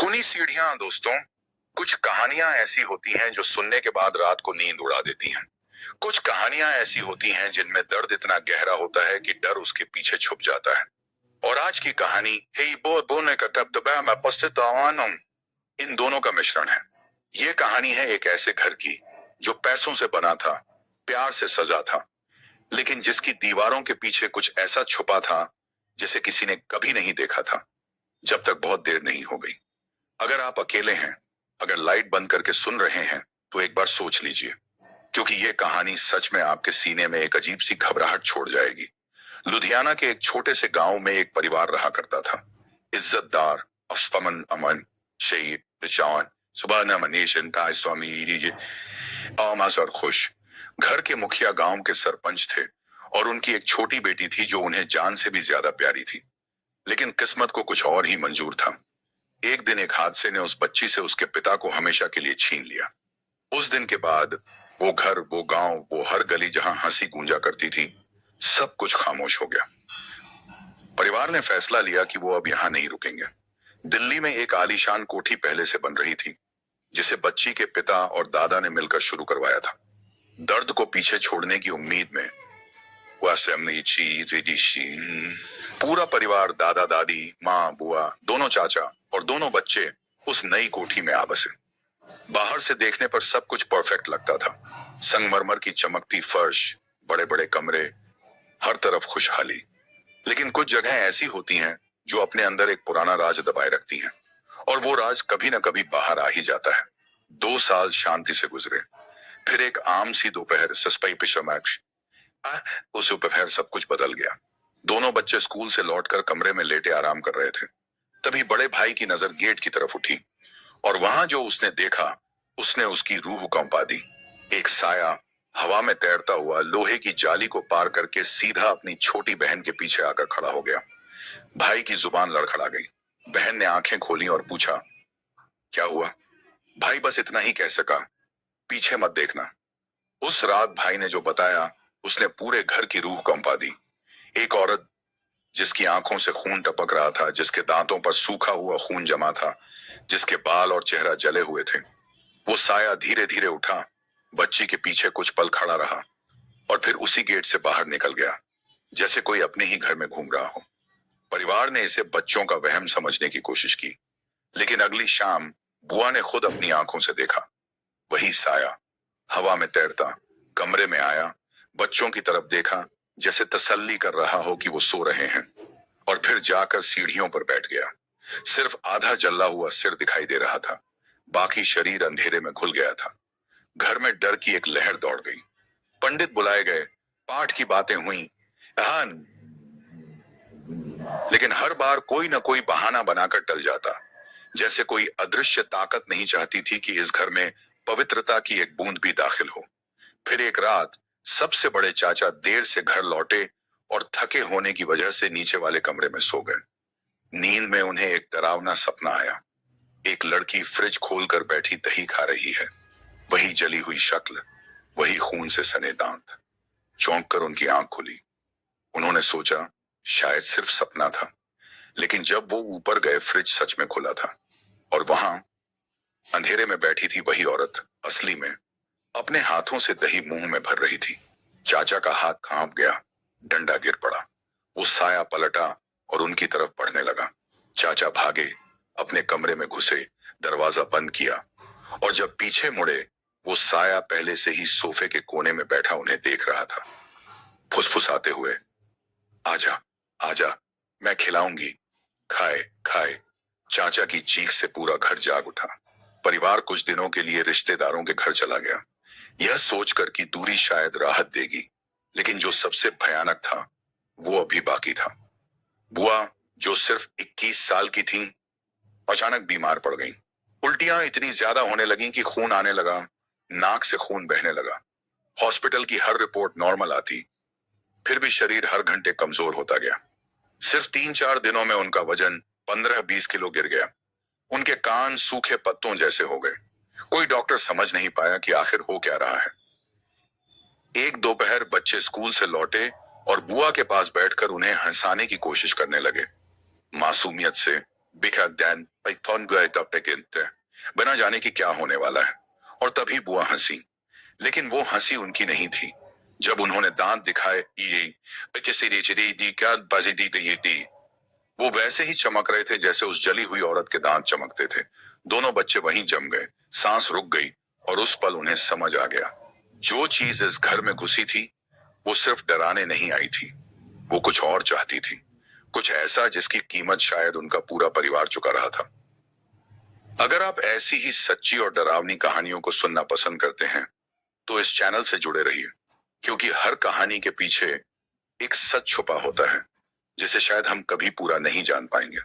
खूनी सीढ़ियां दोस्तों, कुछ कहानियां ऐसी होती हैं जो सुनने के बाद रात को नींद उड़ा देती हैं। कुछ कहानियां ऐसी होती हैं जिनमें दर्द इतना गहरा होता है कि डर उसके पीछे छुप जाता है। और आज की कहानी "हे बो बोने का तब दबा मैं पछतावानुम", इन दोनों का मिश्रण है। ये कहानी है एक ऐसे घर की जो पैसों से बना था, प्यार से सजा था, लेकिन जिसकी दीवारों के पीछे कुछ ऐसा छुपा था जिसे किसी ने कभी नहीं देखा था, जब तक बहुत देर नहीं हो गई। अगर आप अकेले हैं, अगर लाइट बंद करके सुन रहे हैं, तो एक बार सोच लीजिए, क्योंकि ये कहानी सच में आपके सीने में एक अजीब सी घबराहट छोड़ जाएगी। लुधियाना के एक छोटे से गांव में एक परिवार रहा करता था। इज्जतदार, अफमन अमन, शहीद, निशान, सुबह न मनीशन का स्वामी और खुश। घर के मुखिया गांव के सरपंच थे और उनकी एक छोटी बेटी थी जो उन्हें जान से भी ज्यादा प्यारी थी। लेकिन किस्मत को कुछ और ही मंजूर था। एक दिन एक हादसे ने उस बच्ची से उसके पिता को हमेशा के लिए छीन लिया। उस दिन के बाद वो घर, वो गांव, वो हर गली जहां हंसी गूंजा करती थी, सब कुछ खामोश हो गया। परिवार ने फैसला लिया कि वो अब यहां नहीं रुकेंगे। दिल्ली में एक आलीशान कोठी पहले से बन रही थी, जिसे बच्ची के पिता और दादा ने मिलकर शुरू करवाया था। दर्द को पीछे छोड़ने की उम्मीद में पूरा परिवार, दादा दादी, माँ बुआ, दोनों चाचा और दोनों बच्चे उस नई कोठी में आ बसे। बाहर से देखने पर सब कुछ परफेक्ट लगता था। संगमरमर की चमकती फर्श, बड़े बड़े कमरे, हर तरफ खुशहाली। लेकिन कुछ जगह ऐसी होती हैं जो अपने अंदर एक पुराना राज दबाए रखती हैं, और वो राज कभी ना कभी बाहर आ ही जाता है। 2 साल शांति से गुजरे। फिर एक आम सी दोपहर, सस्पई पिशमैक्ष उस दोपहर सब कुछ बदल गया। दोनों बच्चे स्कूल से लौटकर कमरे में लेटे आराम कर रहे थे। तभी बड़े भाई की नजर गेट की तरफ उठी, और वहां जो उसने देखा, उसने उसकी रूह कंपा दी। एक साया हवा में तैरता हुआ लोहे की जाली को पार करके सीधा अपनी छोटी बहन के पीछे आकर खड़ा हो गया। भाई की जुबान लड़खड़ा गई। बहन ने आंखें खोली और पूछा, क्या हुआ? भाई बस इतना ही कह सका, पीछे मत देखना। उस रात भाई ने जो बताया, उसने पूरे घर की रूह कंपा दी। एक औरत जिसकी आंखों से खून टपक रहा था, जिसके दांतों पर सूखा हुआ खून जमा था, जिसके बाल और चेहरा जले हुए थे। वो साया धीरे धीरे उठा, बच्ची के पीछे कुछ पल खड़ा रहा, और फिर उसी गेट से बाहर निकल गया, जैसे कोई अपने ही घर में घूम रहा हो। परिवार ने इसे बच्चों का वहम समझने की कोशिश की, लेकिन अगली शाम बुआ ने खुद अपनी आंखों से देखा। वही साया हवा में तैरता कमरे में आया, बच्चों की तरफ देखा, जैसे तसल्ली कर रहा हो कि वो सो रहे हैं, और फिर जाकर सीढ़ियों पर बैठ गया। सिर्फ आधा जला हुआ सिर दिखाई दे रहा था, बाकी शरीर अंधेरे में घुल गया था। घर में डर की एक लहर दौड़ गई। पंडित बुलाए गए, पाठ की बातें हुई, हाँ, लेकिन हर बार कोई ना कोई बहाना बनाकर टल जाता, जैसे कोई अदृश्य ताकत नहीं चाहती थी कि इस घर में पवित्रता की एक बूंद भी दाखिल हो। फिर एक रात सबसे बड़े चाचा देर से घर लौटे और थके होने की वजह से नीचे वाले कमरे में सो गए। नींद में उन्हें एक डरावना सपना आया। एक लड़की फ्रिज खोलकर बैठी दही खा रही है। वही जली हुई शक्ल, वही खून से सने दांत। चौंक कर उनकी आंख खुली। उन्होंने सोचा शायद सिर्फ सपना था, लेकिन जब वो ऊपर गए, फ्रिज सच में खुला था, और वहां अंधेरे में बैठी थी वही औरत, असली में अपने हाथों से दही मुंह में भर रही थी। चाचा का हाथ कांप गया, डंडा गिर पड़ा। वो साया पलटा और उनकी तरफ बढ़ने लगा। चाचा भागे, अपने कमरे में घुसे, दरवाजा बंद किया, और जब पीछे मुड़े, वो साया पहले से ही सोफे के कोने में बैठा उन्हें देख रहा था, फुसफुसाते हुए, आजा आजा, मैं खिलाऊंगी, खाए खाए। चाचा की चीख से पूरा घर जाग उठा। परिवार कुछ दिनों के लिए रिश्तेदारों के घर चला गया, यह सोचकर कि दूरी शायद राहत देगी, लेकिन जो सबसे भयानक था वो अभी बाकी था। बुआ, जो सिर्फ 21 साल की थी, अचानक बीमार पड़ गई। उल्टियां इतनी ज्यादा होने लगी कि खून आने लगा, नाक से खून बहने लगा। हॉस्पिटल की हर रिपोर्ट नॉर्मल आती, फिर भी शरीर हर घंटे कमजोर होता गया। सिर्फ 3-4 दिनों में उनका वजन 15-20 किलो गिर गया। उनके कान सूखे पत्तों जैसे हो गए। कोई डॉक्टर समझ नहीं पाया कि आखिर हो क्या रहा है। एक दोपहर बच्चे स्कूल से लौटे और बुआ के पास बैठकर उन्हें हंसाने की कोशिश करने लगे, मासूमियत से, बिना जाने कि क्या होने वाला है। और तभी बुआ हंसी, लेकिन वो हंसी उनकी नहीं थी। जब उन्होंने दांत दिखाए, वो वैसे ही चमक रहे थे जैसे उस जली हुई औरत के दांत चमकते थे। दोनों बच्चे वहीं जम गए, सांस रुक गई, और उस पल उन्हें समझ आ गया, जो चीज इस घर में घुसी थी वो सिर्फ डराने नहीं आई थी, वो कुछ और चाहती थी, कुछ ऐसा जिसकी कीमत शायद उनका पूरा परिवार चुका रहा था। अगर आप ऐसी ही सच्ची और डरावनी कहानियों को सुनना पसंद करते हैं तो इस चैनल से जुड़े रहिए, क्योंकि हर कहानी के पीछे एक सच छुपा होता है जिसे शायद हम कभी पूरा नहीं जान पाएंगे।